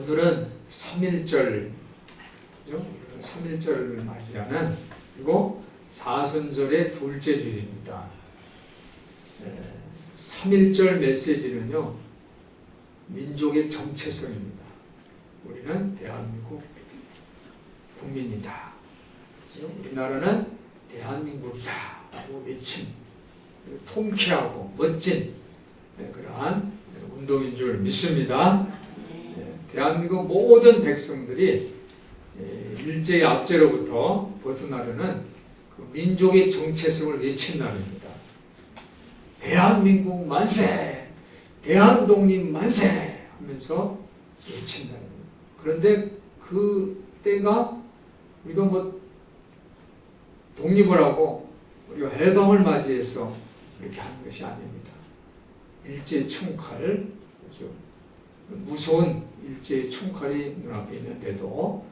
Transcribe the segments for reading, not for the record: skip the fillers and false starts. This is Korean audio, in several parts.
오늘은 3.1절, 3.1절을 맞이하는 그리고 사순절의 둘째 주일입니다. 3.1절 메시지는요, 민족의 정체성입니다. 우리는 대한민국 국민이다. 우리나라는 대한민국이다. 라고 외친 통쾌하고 멋진 그러한 운동인 줄 믿습니다. 대한민국 모든 백성들이 일제의 압제로부터 벗어나려는 그 민족의 정체성을 외친 날입니다. 대한민국 만세! 대한독립 만세! 하면서 외친 날입니다. 그런데 그 때가 우리가 뭐 독립을 하고 우리가 해방을 맞이해서 이렇게 하는 것이 아닙니다. 일제의 총칼, 무서운 일제의 총칼이 눈앞에 있는데도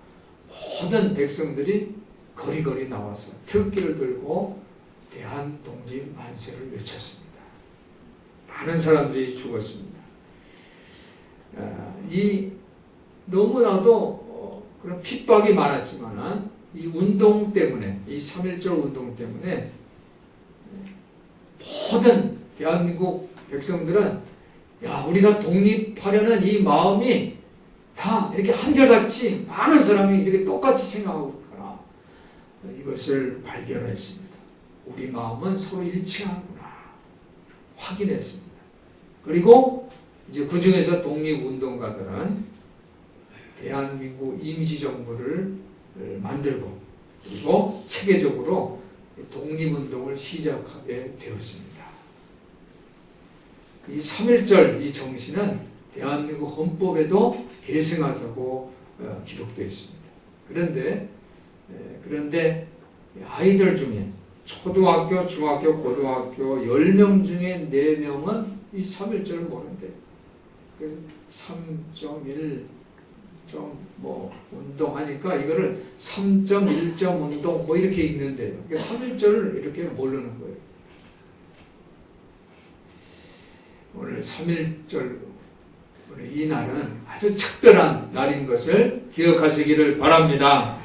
모든 백성들이 거리거리 나와서 태극기를 들고 대한독립 만세를 외쳤습니다. 많은 사람들이 죽었습니다. 이 너무나도 그런 핍박이 많았지만 이 운동 때문에, 이 3.1절 운동 때문에 모든 대한민국 백성들은 야, 우리가 독립하려는 이 마음이 다 이렇게 한결같이 많은 사람이 이렇게 똑같이 생각하고 있구나. 이것을 발견했습니다. 우리 마음은 서로 일치하는구나. 확인했습니다. 그리고 이제 그 중에서 독립운동가들은 대한민국 임시정부를 만들고 그리고 체계적으로 독립운동을 시작하게 되었습니다. 이 3.1절 이 정신은 대한민국 헌법에도 계승하자고 기록되어 있습니다. 그런데 아이들 중에 초등학교, 중학교, 고등학교 10명 중에 4명은 이 3.1절을 모르는데 3.1 뭐 운동하니까 이거를 3.1점 운동 뭐 이렇게 읽는데요. 3.1절을 이렇게 모르는 거예요. 오늘 3.1절 이 날은 아주 특별한 날인 것을 기억하시기를 바랍니다.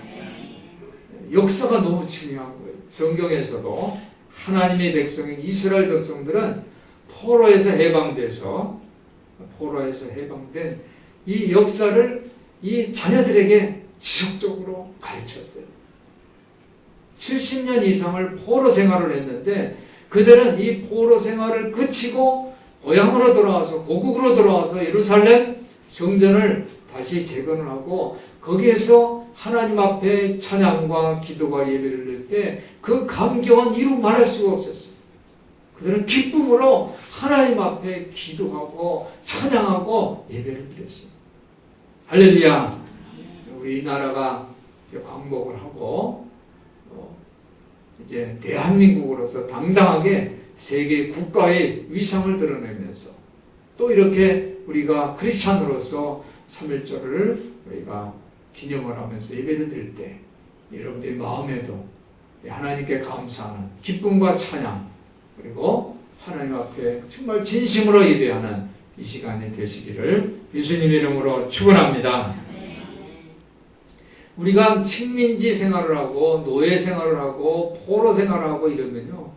역사가 너무 중요한 거예요. 성경에서도 하나님의 백성인 이스라엘 백성들은 포로에서 해방된 이 역사를 이 자녀들에게 지속적으로 가르쳤어요. 70년 이상을 포로 생활을 했는데 그들은 이 포로 생활을 그치고 고향으로 돌아와서 고국으로 돌아와서 예루살렘 성전을 다시 재건을 하고 거기에서 하나님 앞에 찬양과 기도와 예배를 드릴 때 그 감격은 이루 말할 수가 없었어요. 그들은 기쁨으로 하나님 앞에 기도하고 찬양하고 예배를 드렸어요. 할렐루야. 우리나라가 광복을 하고 이제 대한민국으로서 당당하게 세계 국가의 위상을 드러내면서 또 이렇게 우리가 크리스찬으로서 3.1절을 우리가 기념을 하면서 예배를 드릴 때 여러분들의 마음에도 하나님께 감사하는 기쁨과 찬양 그리고 하나님 앞에 정말 진심으로 예배하는 이 시간이 되시기를 예수님의 이름으로 축원합니다. 우리가 식민지 생활을 하고 노예 생활을 하고 포로 생활을 하고 이러면요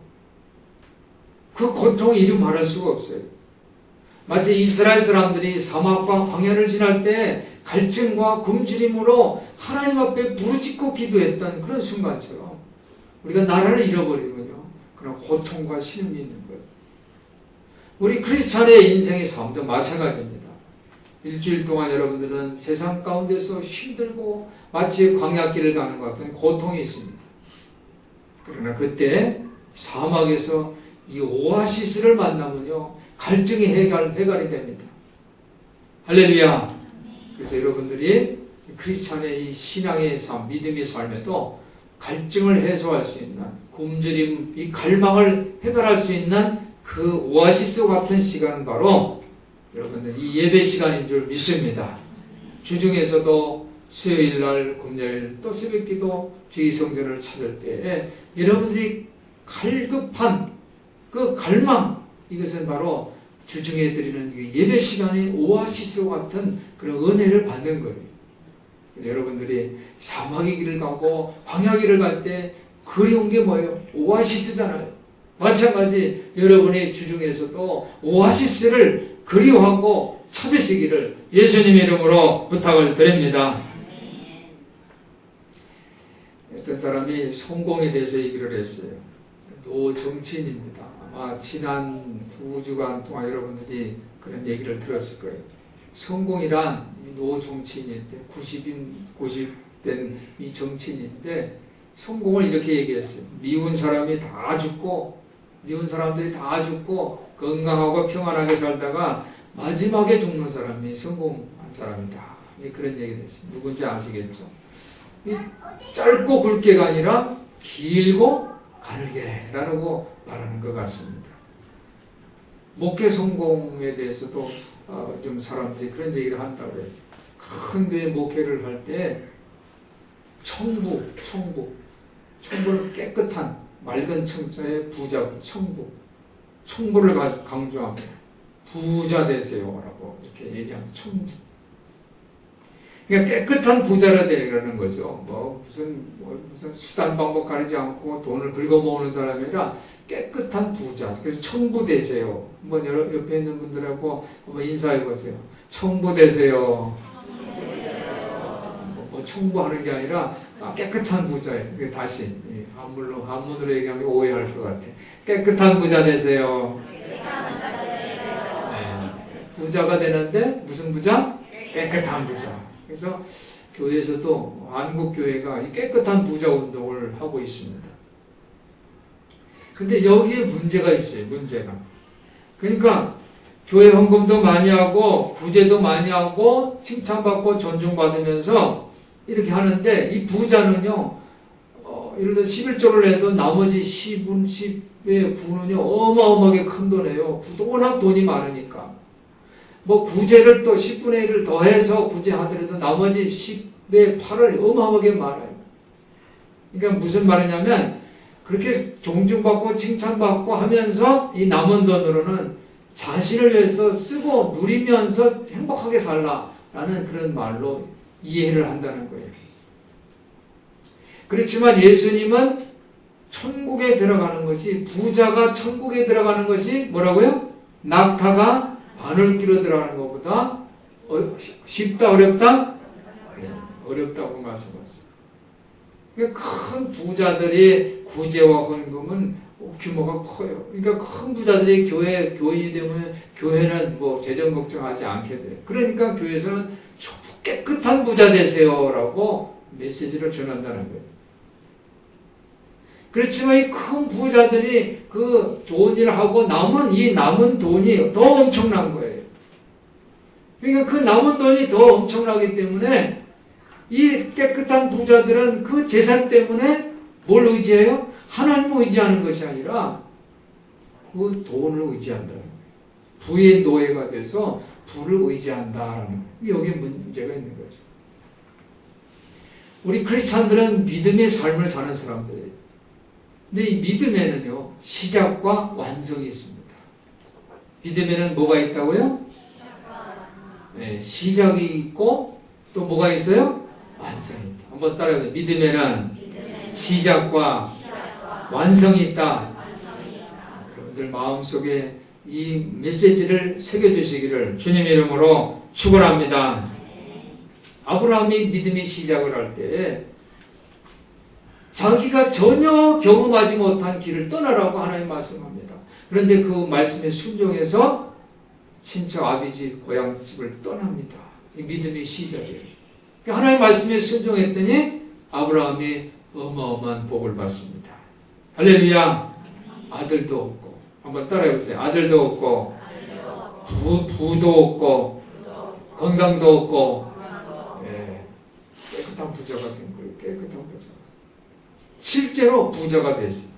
그 고통이 이루 말할 수가 없어요. 마치 이스라엘 사람들이 사막과 광야를 지날 때 갈증과 굶주림으로 하나님 앞에 부르짖고 기도했던 그런 순간처럼 우리가 나라를 잃어버리면요 그런 고통과 신음이 있는 거예요. 우리 크리스찬의 인생의 삶도 마찬가지입니다. 일주일 동안 여러분들은 세상 가운데서 힘들고 마치 광야길을 가는 것 같은 고통이 있습니다. 그러나 그때 사막에서 이 오아시스를 만나면요 갈증이 해결이 됩니다. 할렐루야. 그래서 여러분들이 크리스찬의 이 신앙의 삶, 믿음의 삶에도 갈증을 해소할 수 있는 굶주림, 이 갈망을 해결할 수 있는 그 오아시스 같은 시간은 바로 여러분들 이 예배 시간인 줄 믿습니다. 주중에서도 수요일날, 금요일 또 새벽기도 주의 성전을 찾을 때에 여러분들이 갈급한 그 갈망 이것은 바로 주중에 드리는 예배 시간이 오아시스 같은 그런 은혜를 받는 거예요. 여러분들이 사막의 길을 가고 광야 길을 갈 때 그리운 게 뭐예요? 오아시스잖아요. 마찬가지 여러분이 주중에서도 오아시스를 그리워하고 찾으시기를 예수님 이름으로 부탁을 드립니다. 어떤 사람이 성공에 대해서 얘기를 했어요. 노정치인입니다. 아마 지난 2주간 동안 여러분들이 그런 얘기를 들었을 거예요. 성공이란 노정치인인데 90된 이 정치인인데 성공을 이렇게 얘기했어요. 미운 사람이 다 죽고 미운 사람들이 다 죽고 건강하고 평안하게 살다가 마지막에 죽는 사람이 성공한 사람이다. 이제 그런 얘기를 했어요. 누군지 아시겠죠? 이 짧고 굵게가 아니라 길고 가늘게라고 말하는 것 같습니다. 목회 성공에 대해서도 좀 사람들이 그런 얘기를 한다고 해요. 큰 교회 목회를 할 때 청부는 깨끗한 맑은 청자의 부자, 청부를 강조합니다. 부자 되세요라고 이렇게 얘기하는 청부. 그러니까 깨끗한 부자가 되라는 거죠. 무슨 수단 방법 가리지 않고 돈을 긁어모으는 사람이 아니라 깨끗한 부자. 그래서 청부 되세요. 한번 옆에 있는 분들하고 한번 인사해 보세요. 청부 되세요. 청부하는 게 아니라 깨끗한 부자예요. 다시 한문으로 얘기하면 오해할 것 같아. 깨끗한 부자 되세요. 네. 부자가 되는데 무슨 부자? 깨끗한 부자. 그래서 교회에서도 한국교회가 이 깨끗한 부자 운동을 하고 있습니다. 근데 여기에 문제가 있어요. 문제가. 그러니까 교회 헌금도 많이 하고 구제도 많이 하고 칭찬받고 존중받으면서 이렇게 하는데 이 부자는요, 예를 들어 11조를 해도 나머지 10분, 10의 9는요, 어마어마하게 큰 돈이에요. 워낙 돈이 많으니까. 뭐 구제를 또 10분의 1을 더해서 구제하더라도 나머지 10의 8은 어마어마하게 많아요. 그러니까 무슨 말이냐면, 그렇게 존중받고 칭찬받고 하면서 이 남은 돈으로는 자신을 위해서 쓰고 누리면서 행복하게 살라라는 그런 말로 이해를 한다는 거예요. 그렇지만 예수님은 천국에 들어가는 것이, 부자가 천국에 들어가는 것이 뭐라고요? 낙타가 바늘귀로 들어가는 것보다 쉽다, 어렵다? 네, 어렵다고 말씀하셨어요. 그러니까 큰 부자들의 구제와 헌금은 규모가 커요. 그러니까 큰 부자들이 교인이 되면 교회는 뭐 재정 걱정하지 않게 돼요. 그러니까 교회에서는 깨끗한 부자 되세요라고 메시지를 전한다는 거예요. 그렇지만 이 큰 부자들이 그 좋은 일을 하고 남은 돈이 더 엄청난 거예요. 그러니까 그 남은 돈이 더 엄청나기 때문에 이 깨끗한 부자들은 그 재산 때문에 뭘 의지해요? 하나님을 의지하는 것이 아니라 그 돈을 의지한다는 거예요. 부의 노예가 돼서 부를 의지한다라는 거예요. 여기에 문제가 있는 거죠. 우리 크리스찬들은 믿음의 삶을 사는 사람들이에요. 근데 이 믿음에는요, 시작과 완성이 있습니다. 믿음에는 뭐가 있다고요? 네, 시작이 있고 또 뭐가 있어요? 완성이 있다. 한번 따라해보세요. 믿음에는 시작과 완성이 있다. 여러분들 마음속에 이 메시지를 새겨주시기를 주님 이름으로 축원합니다. 아브라함이 믿음의 시작을 할 때 자기가 전혀 경험하지 못한 길을 떠나라고 하나님 말씀합니다. 그런데 그 말씀에 순종해서 친척 아비집 고향집을 떠납니다. 이 믿음의 시작이에요. 하나님 말씀에 순종했더니 아브라함이 어마어마한 복을 받습니다. 할렐루야. 아들도 없고, 한번 따라해보세요. 아들도 없고, 부도 없고, 건강도 없고, 깨끗한 부자가 된 거예요. 깨끗한 부자. 실제로 부자가 됐어요.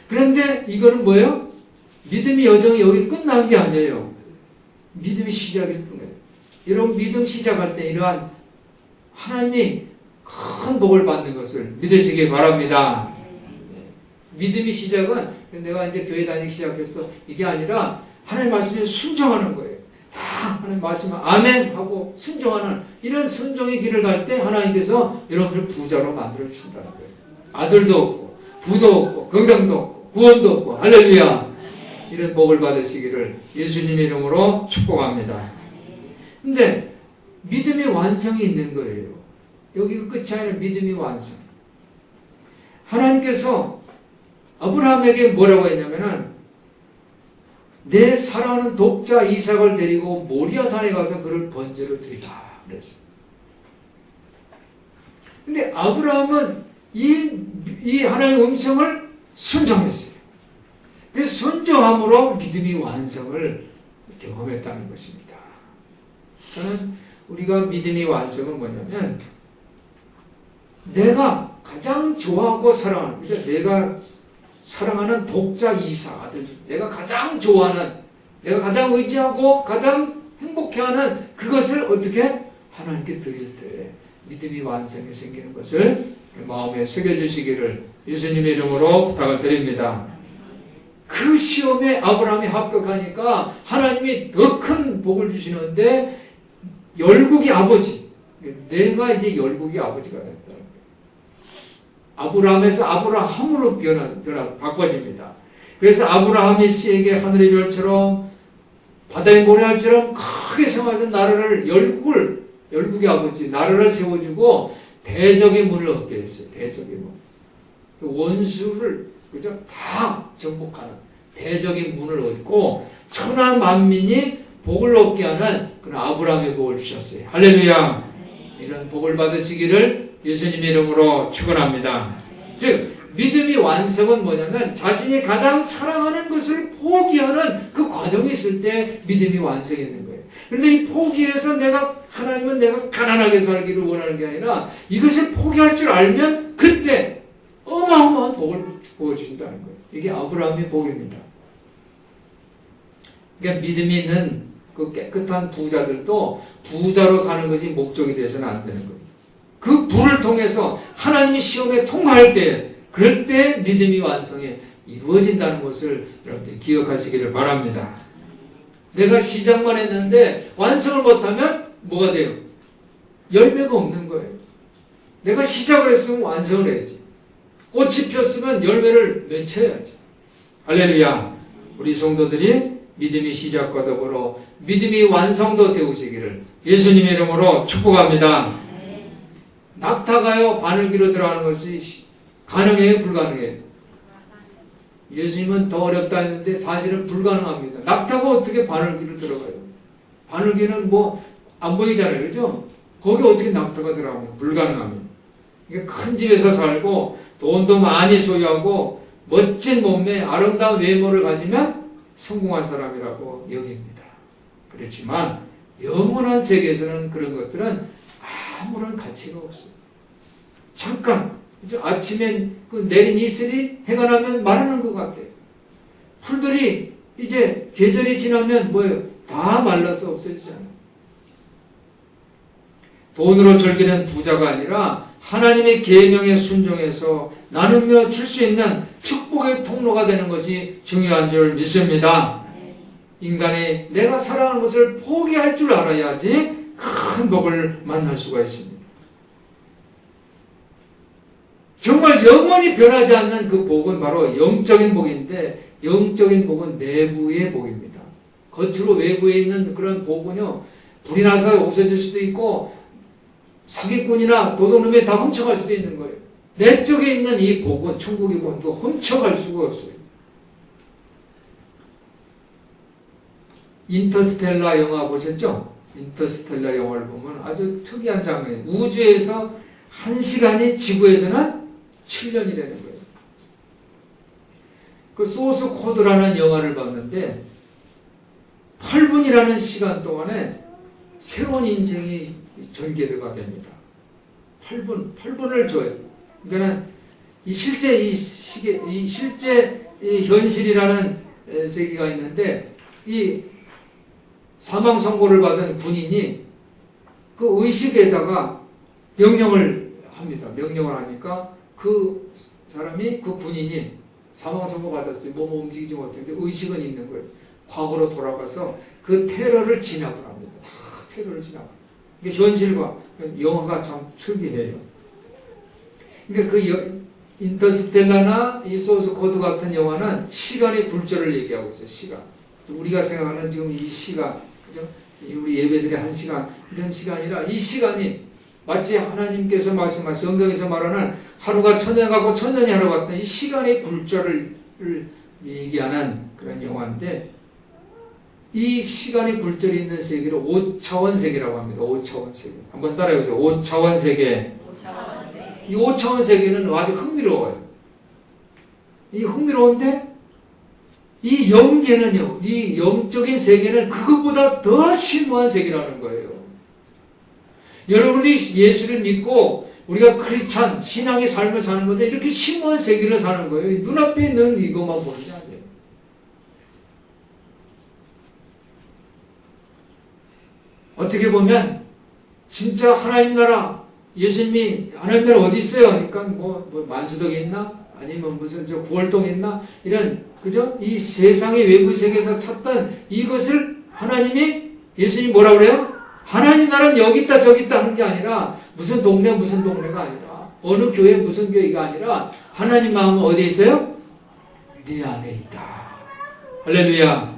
그런데 이거는 뭐예요? 믿음의 여정이 여기 끝난 게 아니에요. 믿음의 시작일 뿐이에요. 여러분 믿음 시작할 때 이러한 하나님이 큰 복을 받는 것을 믿으시기 바랍니다. 믿음의 시작은 내가 이제 교회 다니기 시작했어. 이게 아니라 하나님 말씀에 순종하는 거예요. 다 하나님 말씀을 아멘 하고 순종하는 이런 순종의 길을 갈 때 하나님께서 여러분을 부자로 만들어 주신다는 거예요. 아들도 없고 부도 없고 건강도 없고 구원도 없고 할렐루야. 이런 복을 받으시기를 예수님의 이름으로 축복합니다. 근데 믿음의 완성이 있는 거예요. 여기가 끝이 아니라 믿음의 완성. 하나님께서 아브라함에게 뭐라고 했냐면은 내 사랑하는 독자 이삭을 데리고 모리아산에 가서 그를 번제로 드리라 그랬어요. 근데 아브라함은 이 하나님의 음성을 순종했어요. 그래서 순종함으로 믿음의 완성을 경험했다는 것입니다. 저는 우리가 믿음의 완성은 뭐냐면 내가 가장 좋아하고 사랑하는, 그죠? 내가 사랑하는 독자 이삭 아들, 내가 가장 좋아하는, 내가 가장 의지하고 가장 행복해하는 그것을 어떻게 하나님께 드릴 때 믿음의 완성이 생기는 것을 마음에 새겨주시기를 예수님의 이름으로 부탁을 드립니다. 그 시험에 아브라함이 합격하니까 하나님이 더 큰 복을 주시는데 열국의 아버지, 내가 이제 열국의 아버지가 됐다. 아브라함에서 아브라함으로 바꿔집니다. 그래서 아브라함이 씨에게 하늘의 별처럼 바다의 모래알처럼 크게 성하신 나라를 열국의 아버지 나라를 세워주고 대적의 문을 얻게 했어요. 대적의 문. 원수를 그죠? 다 정복하는 대적의 문을 얻고 천하 만민이 복을 얻게 하는 그런 아브라함의 복을 주셨어요. 할렐루야. 이런 복을 받으시기를 예수님의 이름으로 축원합니다. 즉 믿음의 완성은 뭐냐면 자신이 가장 사랑하는 것을 포기하는 그 과정이 있을 때 믿음이 완성이 있는 거예요. 그런데 이 포기해서 하나님은 내가 가난하게 살기를 원하는 게 아니라 이것을 포기할 줄 알면 그때 어마어마한 복을 부어주신다는 거예요. 이게 아브라함의 복입니다. 그러니까 믿음이 있는 그 깨끗한 부자들도 부자로 사는 것이 목적이 돼서는 안 되는 거예요. 그 부를 통해서 하나님이 시험에 통과할 때, 그럴 때 믿음이 완성에 이루어진다는 것을 여러분들이 기억하시기를 바랍니다. 내가 시작만 했는데 완성을 못하면 뭐가 돼요? 열매가 없는 거예요. 내가 시작을 했으면 완성을 해야지. 꽃이 피었으면 열매를 맺혀야지. 할렐루야. 우리 성도들이 믿음의 시작과 더불어 믿음의 완성도 세우시기를 예수님의 이름으로 축복합니다. 낙타가요 바늘귀로 들어가는 것이 가능해요? 불가능해요? 예수님은 더 어렵다 했는데 사실은 불가능합니다. 낙타가 어떻게 바늘귀로 들어가요? 바늘귀는 안 보이잖아요. 그렇죠? 거기 어떻게 낙타가 들어가면 불가능합니다. 이게 큰 집에서 살고 돈도 많이 소유하고 멋진 몸매 아름다운 외모를 가지면 성공한 사람이라고 여깁니다. 그렇지만 영원한 세계에서는 그런 것들은 아무런 가치가 없어요. 잠깐 아침엔 그 내린 이슬이 해가 나면 마르는 것 같아요. 풀들이 이제 계절이 지나면 뭐예요? 다 말라서 없어지잖아요. 돈으로 즐기는 부자가 아니라 하나님의 계명에 순종해서 나누며 줄 수 있는 축복의 통로가 되는 것이 중요한 줄 믿습니다. 인간이 내가 사랑하는 것을 포기할 줄 알아야지 큰 복을 만날 수가 있습니다. 정말 영원히 변하지 않는 그 복은 바로 영적인 복인데, 영적인 복은 내부의 복입니다. 겉으로 외부에 있는 그런 복은요, 불이 나서 없어질 수도 있고 사기꾼이나 도둑놈이 다 훔쳐갈 수도 있는 거예요. 내적에 있는 이 복은, 천국의 복은 또 훔쳐갈 수가 없어요. 인터스텔라 영화 보셨죠? 인터스텔라 영화를 보면 아주 특이한 장면이에요. 우주에서 1시간이 지구에서는 7년이라는 거예요. 그 소스 코드라는 영화를 봤는데 8분이라는 시간 동안에 새로운 인생이 전개가 됩니다. 8분을 줘요. 그러니까 실제 현실이라는 세계가 있는데 이 사망 선고를 받은 군인이 그 의식에다가 명령을 합니다. 명령을 하니까 그 사람이, 그 군인이 사망 선고 받았어요. 몸 움직이지 못했는데 의식은 있는 거예요. 과거로 돌아가서 그 테러를 진압을 합니다. 다 테러를 진압. 이게 현실과 영화가 참 특이해요. 그러니까 그 인터스텔라나 이 소스 코드 같은 영화는 시간의 굴절을 얘기하고 있어요. 시간. 우리가 생각하는 지금 이 시간, 그죠? 우리 예배들의 한 시간, 이런 시간이라 이 시간이 마치 하나님께서 말씀하신 성경에서 말하는 하루가 천년 가고 천년이 하루 같은 이 시간의 굴절을 얘기하는 그런 영화인데, 이 시간의 굴절이 있는 세계를 5차원 세계라고 합니다. 5차원 세계. 한번 따라해보세요. 5차원 세계. 이 5차원 세계는 아주 흥미로워요. 이 흥미로운데 이 영계는요, 이 영적인 세계는 그것보다 더 심오한 세계라는 거예요. 여러분이 예수를 믿고 우리가 크리스찬 신앙의 삶을 사는 것은 이렇게 심오한 세계를 사는 거예요. 눈앞에 있는 이것만 보는 게 아니에요. 어떻게 보면 진짜 하나님 나라, 예수님이 하나님 나라 어디 있어요? 그러니까 뭐 만수덕에 있나? 아니면 무슨 저 구월동에 있나? 이런, 그죠? 이 세상의 외부 세계에서 찾던 이것을 하나님이, 예수님이 뭐라 그래요? 하나님 나라는 여기 있다 저기 있다 하는 게 아니라 무슨 동네가 아니라 어느 교회 무슨 교회가 아니라 하나님 마음은 어디에 있어요? 네 안에 있다. 할렐루야.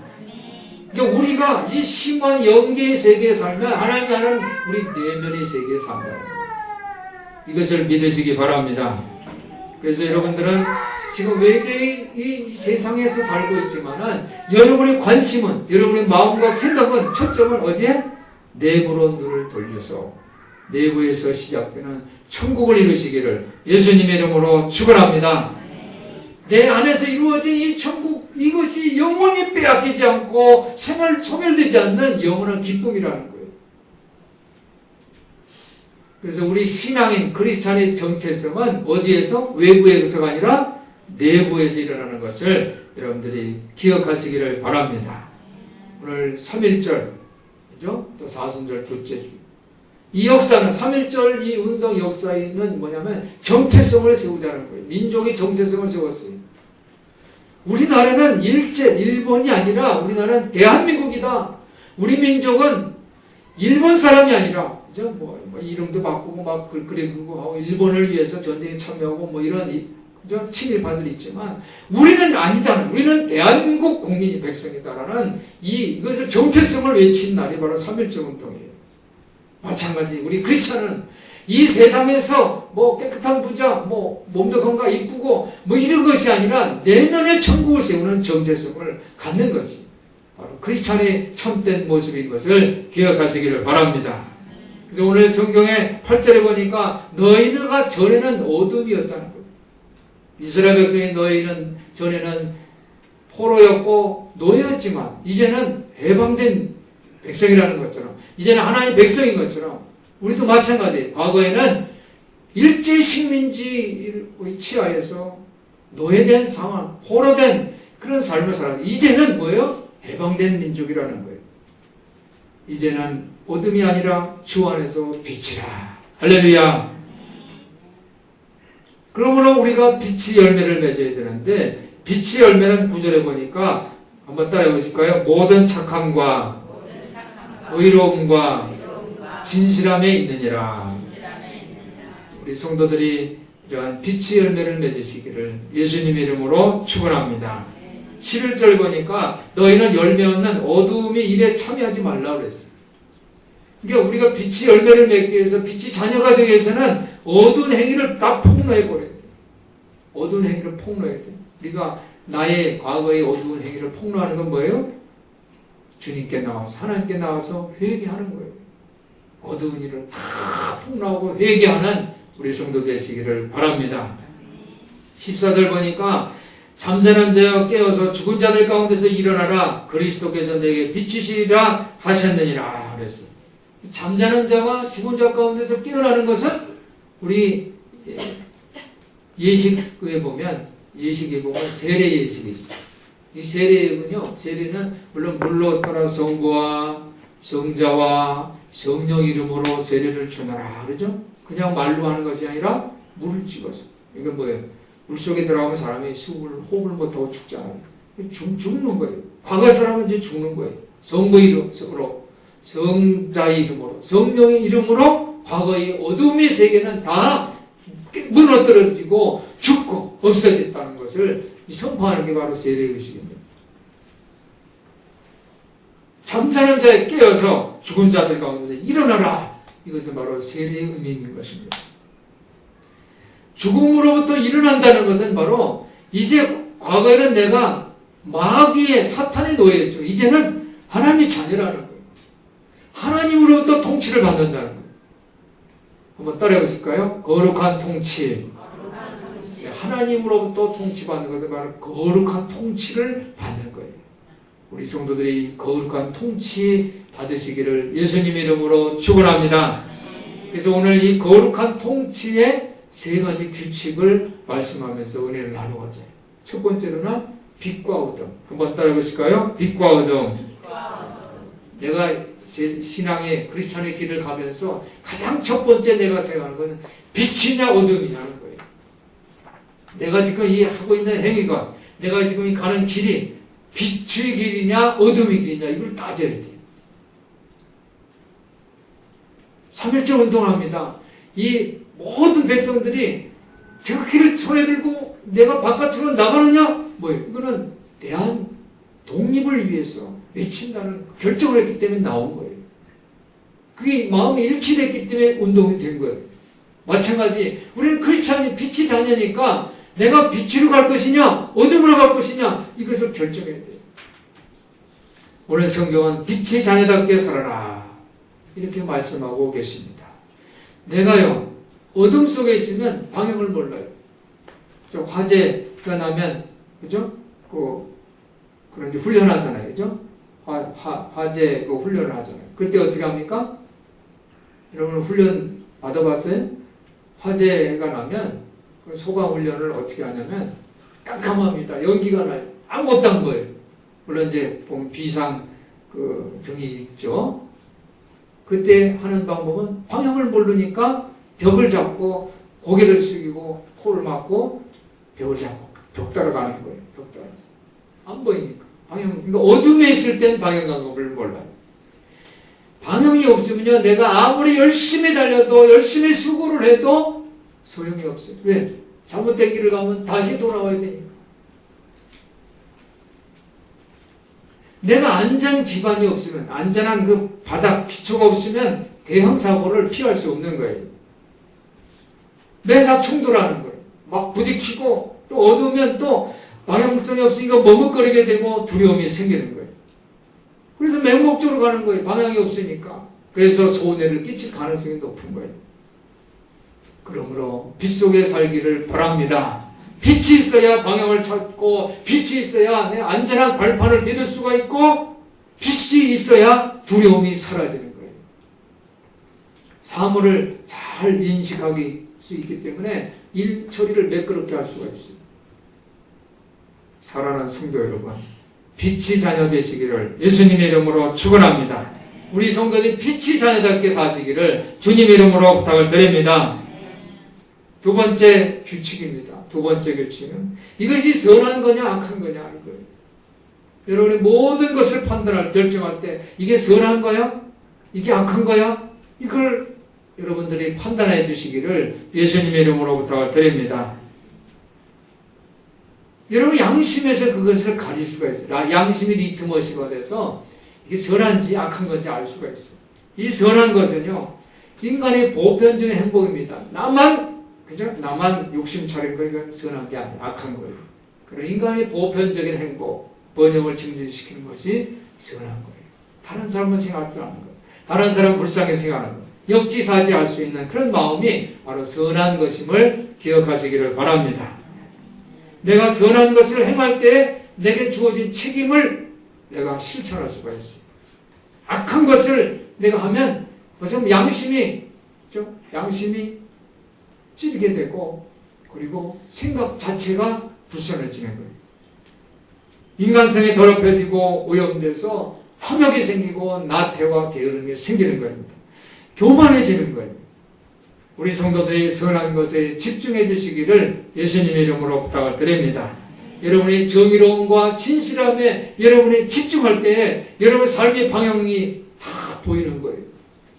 그러니까 우리가 이 심한 영계의 세계에 살면 하나님 나라는 우리 내면의 세계에 산다. 이것을 믿으시기 바랍니다. 그래서 여러분들은 지금 외계의 이 세상에서 살고 있지만은 여러분의 관심은, 여러분의 마음과 생각은, 초점은 어디에? 내부로 눈을 돌려서 내부에서 시작되는 천국을 이루시기를 예수님의 이름으로 축원합니다. 내 안에서 이루어진 이 천국, 이것이 영원히 빼앗기지 않고 소멸되지 않는 영원한 기쁨이라는 거예요. 그래서 우리 신앙인 크리스찬의 정체성은 어디에서? 외부에서가 아니라 내부에서 일어나는 것을 여러분들이 기억하시기를 바랍니다. 오늘 3.1절, 그죠? 또 사순절 둘째 주. 이 역사는 3.1절 이 운동 역사에는 뭐냐면 정체성을 세우자는 거예요. 민족의 정체성을 세웠어요. 우리나라는 일본이 아니라 우리나라는 대한민국이다. 우리 민족은 일본 사람이 아니라, 그죠? 뭐 이름도 바꾸고 막 그리고 하고 일본을 위해서 전쟁에 참여하고 뭐 이런 그죠? 친일파들이 있지만 우리는 아니다. 우리는 대한민국 국민이 백성이다라는 이것을 정체성을 외친 날이 바로 3.1절 운동이에요. 마찬가지 우리 크리스천은 이 세상에서 뭐 깨끗한 부자, 뭐 몸도 건강 이쁘고 뭐 이런 것이 아니라 내면의 천국을 세우는 정체성을 갖는 것이 바로 크리스천의 참된 모습인 것을 기억하시기를 바랍니다. 그래서 오늘 성경의 8절에 보니까 너희가 전에는 어둠이었다는 거예요. 이스라엘 백성이 너희는 전에는 포로였고 노예였지만 이제는 해방된 백성이라는 것처럼, 이제는 하나님 백성인 것처럼 우리도 마찬가지예요. 과거에는 일제 식민지의 치하에서 노예된 상황, 포로된 그런 삶을 살았고 이제는 뭐예요? 해방된 민족이라는 거예요. 이제는 어둠이 아니라 주 안에서 빛이라. 할렐루야. 그러므로 우리가 빛의 열매를 맺어야 되는데, 빛의 열매는 9절에 보니까 한번 따라해 보실까요? 모든 착함과 의로움과 진실함에 있느니라. 우리 성도들이 이러한 빛의 열매를 맺으시기를 예수님의 이름으로 축원합니다. 11절 보니까 너희는 열매 없는 어두움의 일에 참여하지 말라고 그랬어요. 그러니까 우리가 빛의 열매를 맺기 위해서, 빛의 자녀가 되기 위해서는 어두운 행위를 다 폭로해버려야 돼요. 어두운 행위를 폭로해야 돼요. 우리가 나의 과거의 어두운 행위를 폭로하는 건 뭐예요? 주님께 나와서, 하나님께 나와서 회개하는 거예요. 어두운 일을 다 폭로하고 회개하는 우리 성도 되시기를 바랍니다. 14절 보니까 잠자는 자여 깨어서 죽은 자들 가운데서 일어나라. 그리스도께서 내게 빛이시리라 하셨느니라 그랬어요. 잠자는 자와 죽은 자 가운데서 깨어나는 것은 우리 예식에 보면 세례 예식이 있어요. 이 세례는요, 세례는 물론 물로 떠나 성부와 성자와 성령 이름으로 세례를 주너라 그러죠? 그냥 말로 하는 것이 아니라 물을 찍어서. 이건 뭐예요? 물속에 들어가면 사람이 호흡을 못하고 죽잖아요. 죽는 거예요. 과거 사람은 이제 죽는 거예요. 성부 이름으로, 성자의 이름으로, 성령의 이름으로 과거의 어둠의 세계는 다 무너뜨려지고 죽고 없어졌다는 것을 선포하는 게 바로 세례의식입니다. 잠자는 자에 깨어서 죽은 자들 가운데서 일어나라. 이것은 바로 세례의 의미인 것입니다. 죽음으로부터 일어난다는 것은 바로 이제 과거에는 내가 마귀의 사탄의 노예였죠. 이제는 하나님의 자녀라는 거예요. 하나님으로부터 통치를 받는다는 거예요. 한번 따라해 보실까요? 거룩한 통치. 하나님으로부터 통치받는 것은 바로 거룩한 통치를 받는 거예요. 우리 성도들이 거룩한 통치 받으시기를 예수님 이름으로 축원합니다. 그래서 오늘 이 거룩한 통치의 세 가지 규칙을 말씀하면서 은혜를 나누고자 해요. 첫 번째로는 빛과 어둠. 한번 따라해 보실까요? 빛과 어둠. 내가 신앙의 크리스천의 길을 가면서 가장 첫 번째 내가 생각하는 것은 빛이냐 어둠이냐는 거예요. 내가 지금 이 하고 있는 행위가, 내가 지금 이 가는 길이 빛의 길이냐 어둠의 길이냐 이걸 따져야 돼요. 3.1절 운동을 합니다. 이 모든 백성들이 저 길을 손에 들고 내가 바깥으로 나가느냐? 뭐예요? 이거는 대한 독립을 위해서 외친다는 결정을 했기 때문에 나온 거예요. 그게 마음이 일치됐기 때문에 운동이 된 거예요. 마찬가지 우리는 크리스찬이 빛의 자녀니까 내가 빛으로 갈 것이냐 어둠으로 갈 것이냐 이것을 결정해야 돼요. 오늘 성경은 빛의 자녀답게 살아라 이렇게 말씀하고 계십니다. 내가요 어둠 속에 있으면 방향을 몰라요. 화재가 나면 그죠? 그런 이제 훈련하잖아요, 그죠? 화재 그 훈련을 하잖아요. 그때 어떻게 합니까? 여러분 훈련 받아봤어요? 화재가 나면 그 소방 훈련을 어떻게 하냐면 깜깜합니다. 연기가 나요. 아무것도 안 보여요. 물론 이제 보면 비상 그 등이 있죠. 그때 하는 방법은 방향을 모르니까 벽을 잡고 고개를 숙이고 코를 막고 벽을 잡고 벽 따라가는 거예요. 벽 따라서 안 보이니까 그러니까 어둠에 있을 땐 방향 감각을 몰라요. 방향이 없으면요 내가 아무리 열심히 달려도 열심히 수고를 해도 소용이 없어요. 왜? 잘못된 길을 가면 다시 돌아와야 되니까. 내가 안전 기반이 없으면 안전한 그 바닥 기초가 없으면 대형 사고를 피할 수 없는 거예요. 매사 충돌하는 거예요. 막 부딪히고 또 어두우면 또 방향성이 없으니까 머뭇거리게 되고 두려움이 생기는 거예요. 그래서 맹목적으로 가는 거예요. 방향이 없으니까. 그래서 손해를 끼칠 가능성이 높은 거예요. 그러므로 빛 속에 살기를 바랍니다. 빛이 있어야 방향을 찾고 빛이 있어야 내 안전한 발판을 디딜 수가 있고 빛이 있어야 두려움이 사라지는 거예요. 사물을 잘 인식하기 수 있기 때문에 일 처리를 매끄럽게 할 수가 있어요. 사랑하는 성도 여러분, 빛의 자녀 되시기를 예수님의 이름으로 축원합니다. 우리 성도들이 빛의 자녀답게 사시기를 주님의 이름으로 부탁을 드립니다. 두 번째 규칙입니다. 두 번째 규칙은 이것이 선한 거냐 악한 거냐 이거예요. 여러분이 모든 것을 판단할 결정할 때 이게 선한 거야? 이게 악한 거야? 이걸 여러분들이 판단해 주시기를 예수님의 이름으로 부탁을 드립니다. 여러분 양심에서 그것을 가릴 수가 있어요. 양심이 리트머시가 돼서 이게 선한지 악한 건지 알 수가 있어요. 이 선한 것은요 인간의 보편적인 행복입니다. 나만 욕심 차린 거니까 선한 게 아니에요. 악한 거예요. 그리고 인간의 보편적인 행복, 번영을 증진시키는 것이 선한 거예요. 다른 사람은 생각하지 않는 거예요. 다른 사람은 불쌍히 생각하는 거예요. 역지사지할 수 있는 그런 마음이 바로 선한 것임을 기억하시기를 바랍니다. 내가 선한 것을 행할 때 내게 주어진 책임을 내가 실천할 수가 있어요. 악한 것을 내가 하면 무슨 양심이 찌르게 되고 그리고 생각 자체가 불편해지는 거예요. 인간성이 더럽혀지고 오염돼서 탐욕이 생기고 나태와 게으름이 생기는 겁니다. 교만해지는 거예요. 우리 성도들이 선한 것에 집중해 주시기를 예수님의 이름으로 부탁을 드립니다. 여러분의 정의로움과 진실함에 여러분이 집중할 때 여러분의 삶의 방향이 다 보이는 거예요.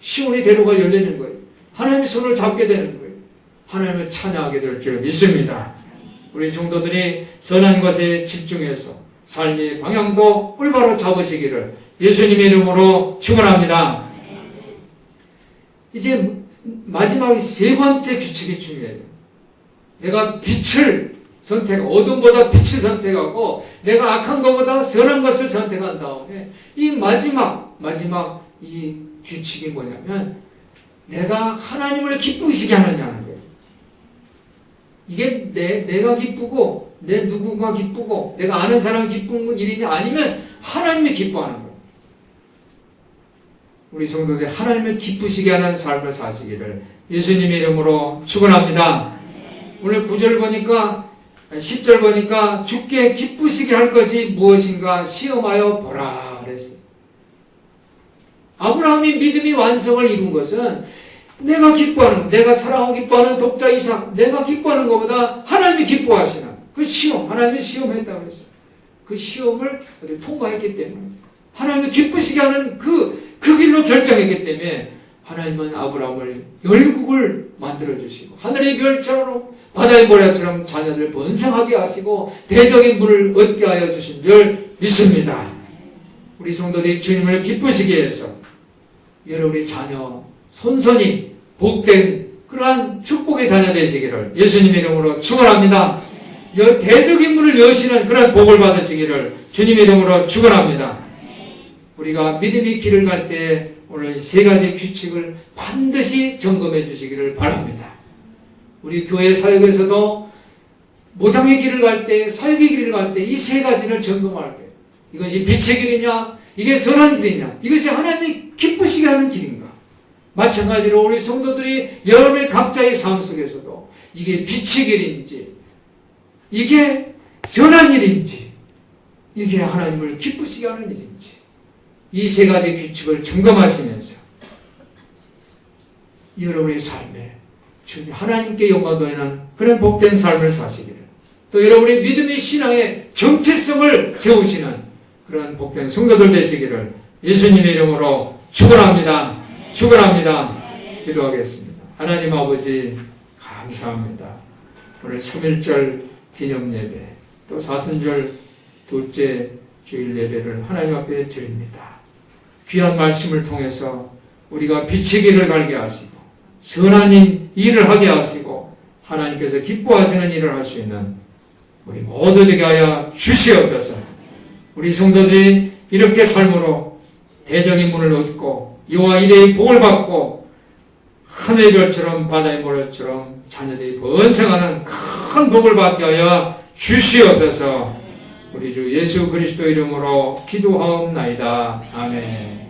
시온의 대로가 열리는 거예요. 하나님의 손을 잡게 되는 거예요. 하나님을 찬양하게 될 줄 믿습니다. 우리 성도들이 선한 것에 집중해서 삶의 방향도 올바로 잡으시기를 예수님의 이름으로 축원합니다. 이제 마지막 세 번째 규칙이 중요해요. 내가 빛을 어둠보다 빛을 선택하고 내가 악한 것보다 선한 것을 선택한 다음에 이 마지막 이 규칙이 뭐냐면 내가 하나님을 기쁘시게 하느냐는 거예요. 이게 내가 기쁘고 내 누군가 기쁘고 내가 아는 사람이 기쁜 일이냐 아니면 하나님이 기뻐하는 거예요. 우리 성도들이 하나님을 기쁘시게 하는 삶을 사시기를 예수님의 이름으로 축원합니다. 오늘 9절 보니까 10절 보니까 주께 기쁘시게 할 것이 무엇인가 시험하여 보라 그랬어요. 아브라함이 믿음이 완성을 이룬 것은 내가 사랑하고 기뻐하는 독자 이삭, 내가 기뻐하는 것보다 하나님이 기뻐하시는 그 시험, 하나님이 시험했다고 했어요. 그 시험을 통과했기 때문에 하나님이 기쁘시게 하는 그 길로 결정했기 때문에 하나님은 아브라함을 열국을 만들어주시고 하늘의 별처럼 바다의 모래처럼 자녀들 번성하게 하시고 대적인 물을 얻게 하여 주신 줄 믿습니다. 우리 성도들이 주님을 기쁘시게 해서 여러분의 자녀 손손이 복된 그러한 축복의 자녀 되시기를 예수님의 이름으로 축원합니다. 대적인 문을 여시는 그런 복을 받으시기를 주님의 이름으로 축원합니다. 우리가 믿음의 길을 갈 때 오늘 세 가지 규칙을 반드시 점검해 주시기를 바랍니다. 우리 교회 사역에서도 모당의 길을 갈 때, 사역의 길을 갈 때 이 세 가지를 점검할 거예요. 이것이 빛의 길이냐? 이게 선한 길이냐? 이것이 하나님이 기쁘시게 하는 길인가? 마찬가지로 우리 성도들이 여러분의 각자의 삶 속에서도 이게 빛의 길인지 이게 선한 일인지 이게 하나님을 기쁘시게 하는 일인지 이 세 가지 규칙을 점검하시면서 여러분의 삶에 주님 하나님께 영광 돌리는 그런 복된 삶을 사시기를 또 여러분의 믿음의 신앙의 정체성을 세우시는 그런 복된 성도들 되시기를 예수님의 이름으로 축원합니다. 축원합니다. 기도하겠습니다. 하나님 아버지 감사합니다. 오늘 3.1절 기념 예배 또 사순절 둘째 주일 예배를 하나님 앞에 드립니다. 귀한 말씀을 통해서 우리가 빛의 길을 갈게 하시고 선한 일을 하게 하시고 하나님께서 기뻐하시는 일을 할 수 있는 우리 모두 되게 하여 주시옵소서. 우리 성도들이 이렇게 삶으로 대적인 문을 얻고 여호와 이레의 복을 받고 하늘의 별처럼 바다의 모래처럼 자녀들이 번성하는 큰 복을 받게 하여 주시옵소서. 우리 주 예수 그리스도 이름으로 기도하옵나이다. 아멘.